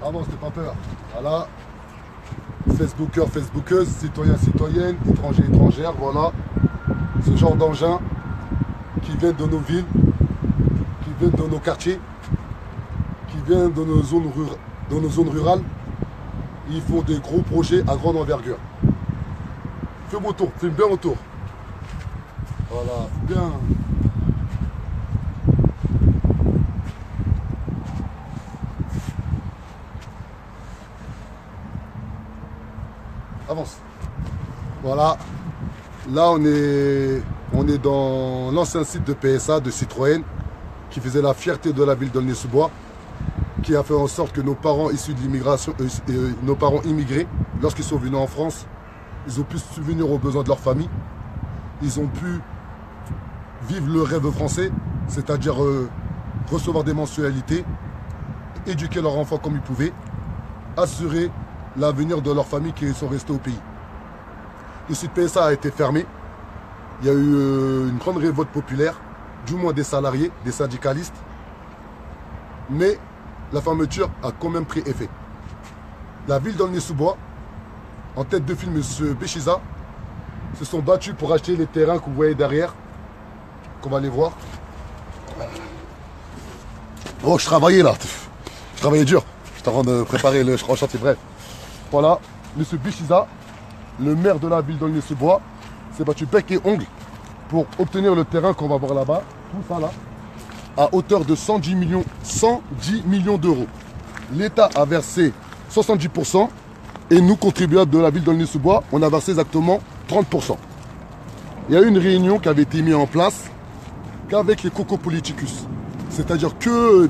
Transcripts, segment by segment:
Avance, t'es pas peur. Voilà. Facebookers, Facebookeuses, citoyens, citoyennes, étrangers, étrangères, voilà. Ce genre d'engins qui viennent de nos villes, qui viennent de nos quartiers, qui viennent de nos zones rurales. Ils font des gros projets à grande envergure. Filme autour, filme bien autour. Voilà, bien. Avance. Voilà. Là, on est dans l'ancien site de PSA, de Citroën, qui faisait la fierté de la ville d'Aulnay-sous-Bois, qui a fait en sorte que nos parents issus de l'immigration, nos parents immigrés, lorsqu'ils sont venus en France, ils ont pu subvenir aux besoins de leur famille. Ils ont pu vivre le rêve français, c'est-à-dire recevoir des mensualités, éduquer leurs enfants comme ils pouvaient, assurer l'avenir de leurs familles qui sont restées au pays. Le site PSA a été fermé. Il y a eu une grande révolte populaire, du moins des salariés, des syndicalistes. Mais la fermeture a quand même pris effet. La ville d'Aulnay-sous-Bois, en tête de file, M. Béchiza, se sont battus pour acheter les terrains que vous voyez derrière, qu'on va aller voir. Oh, je travaillais là. Je travaillais dur. J'étais en train de préparer le chantier, bref. Voilà, M. Béchiza, le maire de la ville d'Aulnay-sous-Bois, s'est battu bec et ongle pour obtenir le terrain qu'on va voir là-bas, tout ça là, à hauteur de 110 millions d'euros. L'État a versé 70% et nous, contribuables de la ville d'Aulnay-sous-Bois, on a versé exactement 30%. Il y a eu une réunion qui avait été mise en place qu'avec les cocos politicus. C'est-à-dire que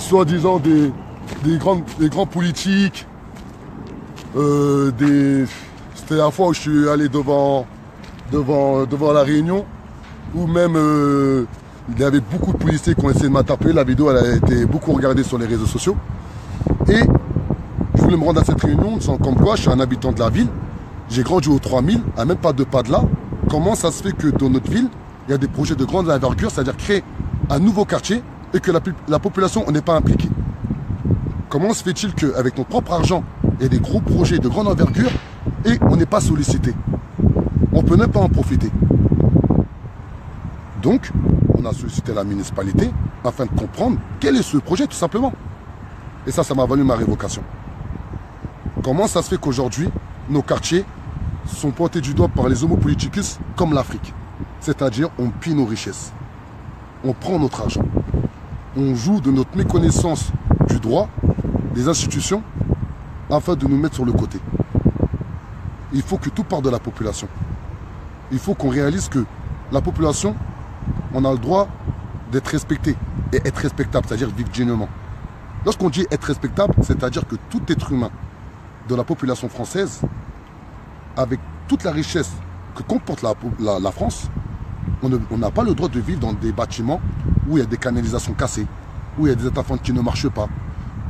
soi-disant des grands politiques, c'était la fois où je suis allé devant la réunion, où même il y avait beaucoup de policiers qui ont essayé de m'attraper. La vidéo elle a été beaucoup regardée sur les réseaux sociaux. Et je voulais me rendre à cette réunion, sans comme quoi je suis un habitant de la ville. J'ai grandi au 3000, à même pas 2 pas de là. Comment ça se fait que dans notre ville, il y a des projets de grande envergure, c'est-à-dire créer un nouveau quartier et que la population n'est pas impliquée? Comment se fait-il qu'avec notre propre argent, il y a des gros projets de grande envergure et on n'est pas sollicité? On ne peut même pas en profiter. Donc, on a sollicité la municipalité afin de comprendre quel est ce projet, tout simplement. Et ça m'a valu ma révocation. Comment ça se fait qu'aujourd'hui, nos quartiers sont pointés du doigt par les homo politicus comme l'Afrique? C'est-à-dire, on pille nos richesses. On prend notre argent. On joue de notre méconnaissance du droit, des institutions, afin de nous mettre sur le côté. Il faut que tout parte de la population. Il faut qu'on réalise que la population, on a le droit d'être respecté et être respectable, c'est-à-dire vivre dignement. Lorsqu'on dit être respectable, c'est-à-dire que tout être humain de la population française, avec toute la richesse que comporte la France, on n'a pas le droit de vivre dans des bâtiments où il y a des canalisations cassées, où il y a des états-fentes qui ne marchent pas,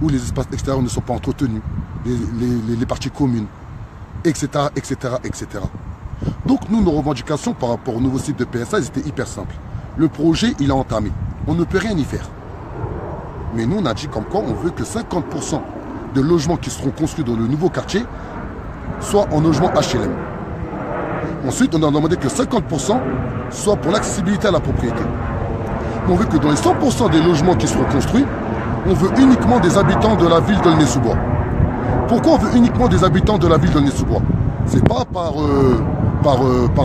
où les espaces extérieurs ne sont pas entretenus, les parties communes, etc., etc., etc. Donc nous, nos revendications par rapport au nouveau site de PSA, elles étaient hyper simples. Le projet, il a entamé. On ne peut rien y faire. Mais nous, on a dit comme quoi on veut que 50% de logements qui seront construits dans le nouveau quartier soient en logement HLM. Ensuite, on a demandé que 50% soient pour l'accessibilité à la propriété. On veut que dans les 100% des logements qui seront construits, on veut uniquement des habitants de la ville d'Aulnay-sous-Bois. Pourquoi on veut uniquement des habitants de la ville d'Aulnay-sous-Bois? C'est pas par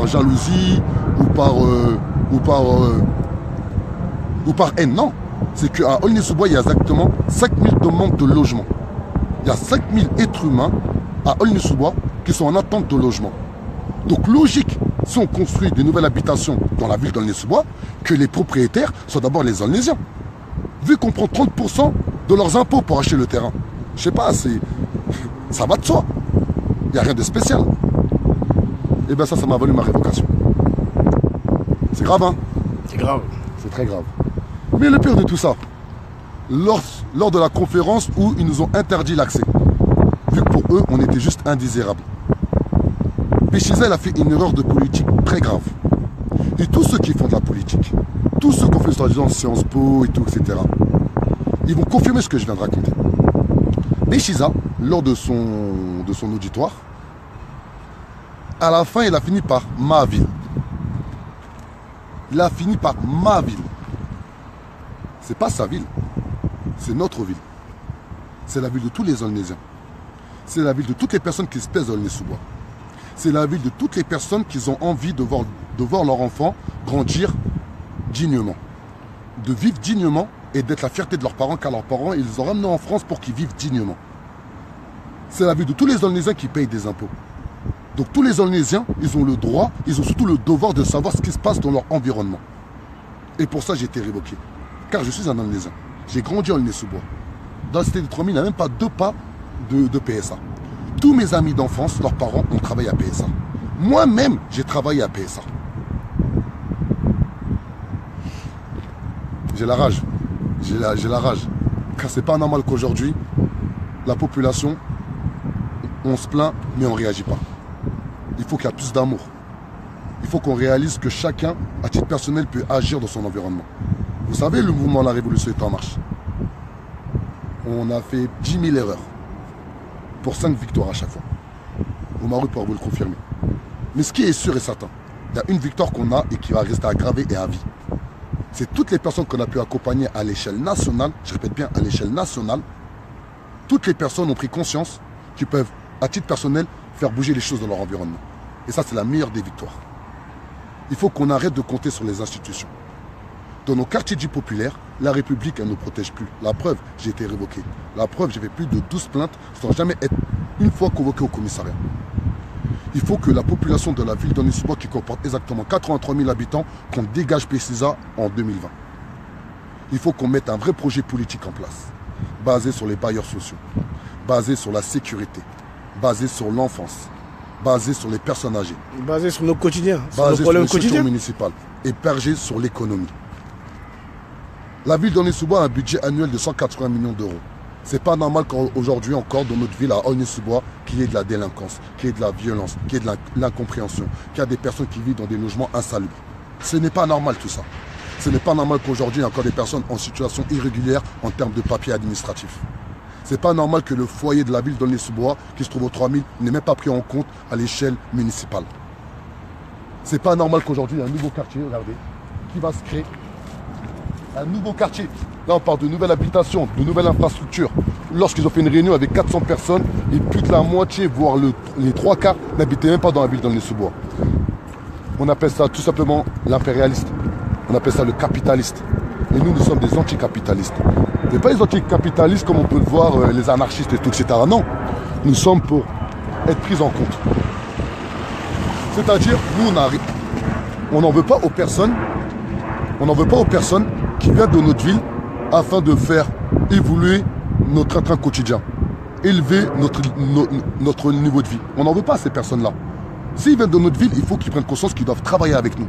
jalousie ou par haine, non. C'est qu'à Aulnay-sous-Bois, il y a exactement 5000 demandes de logement. Il y a 5000 êtres humains à Aulnay-sous-Bois qui sont en attente de logement. Donc logique, si on construit des nouvelles habitations dans la ville d'Aulnay-sous-Bois, que les propriétaires soient d'abord les Aulnaysiens. Vu qu'on prend 30% de leurs impôts pour acheter le terrain, je sais pas, ça va de soi. Il n'y a rien de spécial. Et bien ça m'a valu ma révocation. C'est grave, hein? C'est grave. C'est très grave. Mais le pire de tout ça, lors de la conférence où ils nous ont interdit l'accès, vu que pour eux, on était juste indésirables. Béchiza, il a fait une erreur de politique très grave. Et tous ceux qui font de la politique, tous ceux qui ont fait soi-disant Sciences Po et tout, etc., ils vont confirmer ce que je viens de raconter. Béchiza, lors de son auditoire, à la fin, il a fini par ma ville. Il a fini par ma ville. C'est pas sa ville, c'est notre ville. C'est la ville de tous les Aulnésiens. C'est la ville de toutes les personnes qui se plaisent à Aulnay-sous-Bois. C'est la ville de toutes les personnes qui ont envie de voir leur enfant grandir dignement. De vivre dignement et d'être la fierté de leurs parents, car leurs parents, ils les ont ramenés en France pour qu'ils vivent dignement. C'est la ville de tous les Aulnésiens qui payent des impôts. Donc tous les Aulnésiens, ils ont le droit, ils ont surtout le devoir de savoir ce qui se passe dans leur environnement. Et pour ça, j'ai été révoqué. Car je suis un Aulnésien. J'ai grandi à Aulnay-sous-Bois. Dans la cité des 3000, il n'y a même pas 2 pas de PSA. Tous mes amis d'enfance, leurs parents ont travaillé à PSA. Moi-même, j'ai travaillé à PSA. J'ai la rage. J'ai la rage. Car c'est pas normal qu'aujourd'hui, la population, on se plaint, mais on ne réagit pas. Il faut qu'il y ait plus d'amour. Il faut qu'on réalise que chacun, à titre personnel, peut agir dans son environnement. Vous savez, le mouvement La Révolution est en marche. On a fait 10 000 erreurs pour 5 victoires à chaque fois. Oumarou pourra vous le confirmer. Mais ce qui est sûr et certain, il y a une victoire qu'on a et qui va rester aggravée et à vie. C'est toutes les personnes qu'on a pu accompagner à l'échelle nationale, je répète bien, à l'échelle nationale, toutes les personnes ont pris conscience qu'ils peuvent, à titre personnel, faire bouger les choses dans leur environnement. Et ça, c'est la meilleure des victoires. Il faut qu'on arrête de compter sur les institutions. Dans nos quartiers dits populaires, la République, elle ne nous protège plus. La preuve, j'ai été révoqué. La preuve, j'ai fait plus de 12 plaintes sans jamais être une fois convoqué au commissariat. Il faut que la population de la ville d'Aulnay-sous-Bois, qui comporte exactement 83 000 habitants, qu'on dégage PCSA en 2020. Il faut qu'on mette un vrai projet politique en place, basé sur les bailleurs sociaux, basé sur la sécurité, basé sur l'enfance, basé sur les personnes âgées. Basé sur nos quotidiens, sur nos problèmes quotidiens municipales et bergé sur l'économie. La ville d'Aulnay-sous-Bois a un budget annuel de 180 millions d'euros. C'est pas normal qu'aujourd'hui encore dans notre ville à Aulnay-sous-Bois qu'il y ait de la délinquance, qu'il y ait de la violence, qu'il y ait de l'incompréhension, qu'il y a des personnes qui vivent dans des logements insalubres. Ce n'est pas normal tout ça. Ce n'est pas normal qu'aujourd'hui il y a encore des personnes en situation irrégulière en termes de papiers administratifs. C'est pas normal que le foyer de la ville d'Aulnay-sous-Bois, qui se trouve aux 3000, n'est même pas pris en compte à l'échelle municipale. C'est pas normal qu'aujourd'hui il y a un nouveau quartier, regardez, qui va se créer. Un nouveau quartier. Là, on parle de nouvelles habitations, de nouvelles infrastructures. Lorsqu'ils ont fait une réunion avec 400 personnes, et plus de la moitié, voire les 3 quarts, n'habitaient même pas dans la ville d'Aulnay-sous-Bois. On appelle ça tout simplement l'impérialiste. On appelle ça le capitaliste. Et nous, nous sommes des anticapitalistes. Mais pas les anticapitalistes comme on peut le voir, les anarchistes et tout, etc. Non. Nous sommes pour être pris en compte. C'est-à-dire, nous, on n'en veut pas aux personnes. On n'en veut pas aux personnes qui viennent de notre ville afin de faire évoluer notre train quotidien, élever notre niveau de vie. On n'en veut pas à ces personnes-là. S'ils viennent de notre ville, il faut qu'ils prennent conscience qu'ils doivent travailler avec nous,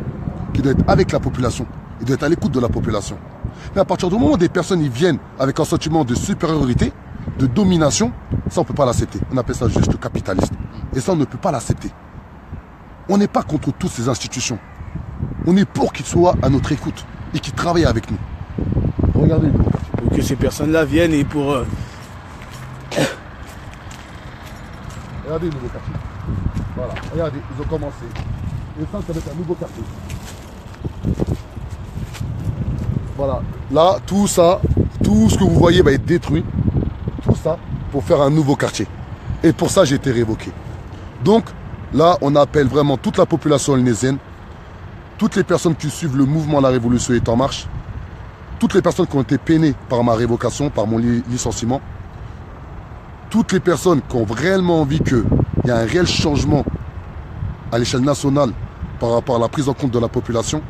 qu'ils doivent être avec la population, ils doivent être à l'écoute de la population. Mais à partir du moment où des personnes y viennent avec un sentiment de supériorité, de domination, ça on ne peut pas l'accepter. On appelle ça juste capitaliste. Et ça on ne peut pas l'accepter. On n'est pas contre toutes ces institutions. On est pour qu'ils soient à notre écoute et qu'ils travaillent avec nous. Regardez. Pour que ces personnes-là viennent et pour... Regardez le nouveau quartier. Voilà, regardez, ils ont commencé. Et ça va être un nouveau quartier. Voilà, là, tout ça, tout ce que vous voyez va être détruit. Tout ça pour faire un nouveau quartier. Et pour ça, j'ai été révoqué. Donc, là, on appelle vraiment toute la population aulnaysienne, toutes les personnes qui suivent le mouvement La Révolution est en marche, toutes les personnes qui ont été peinées par ma révocation, par mon licenciement, toutes les personnes qui ont réellement envie qu'il y ait un réel changement à l'échelle nationale par rapport à la prise en compte de la population,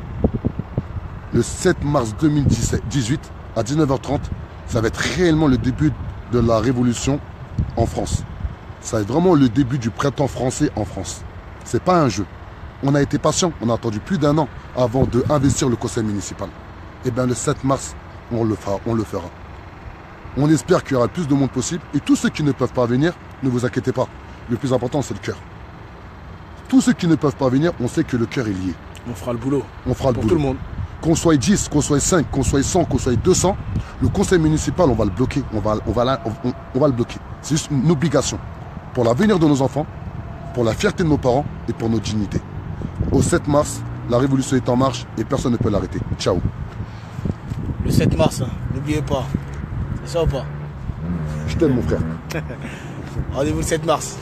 le 7 mars 2018 à 19h30, ça va être réellement le début de la révolution en France. Ça va être vraiment le début du printemps français en France. C'est pas un jeu. On a été patient, on a attendu plus d'1 an avant d'investir le conseil municipal. Et bien le 7 mars, on le fera. On espère qu'il y aura le plus de monde possible. Et tous ceux qui ne peuvent pas venir, ne vous inquiétez pas. Le plus important, c'est le cœur. Tous ceux qui ne peuvent pas venir, on sait que le cœur est lié. On fera le boulot. On fera le boulot. Pour tout le monde. Qu'on soit 10, qu'on soit 5, qu'on soit 100, qu'on soit 200, le conseil municipal, on va le bloquer. On va le bloquer. C'est juste une obligation. Pour l'avenir de nos enfants, pour la fierté de nos parents et pour notre dignité. Au 7 mars, la révolution est en marche et personne ne peut l'arrêter. Ciao. Le 7 mars, hein, n'oubliez pas. C'est ça ou pas? Je t'aime mon frère. Rendez-vous le 7 mars.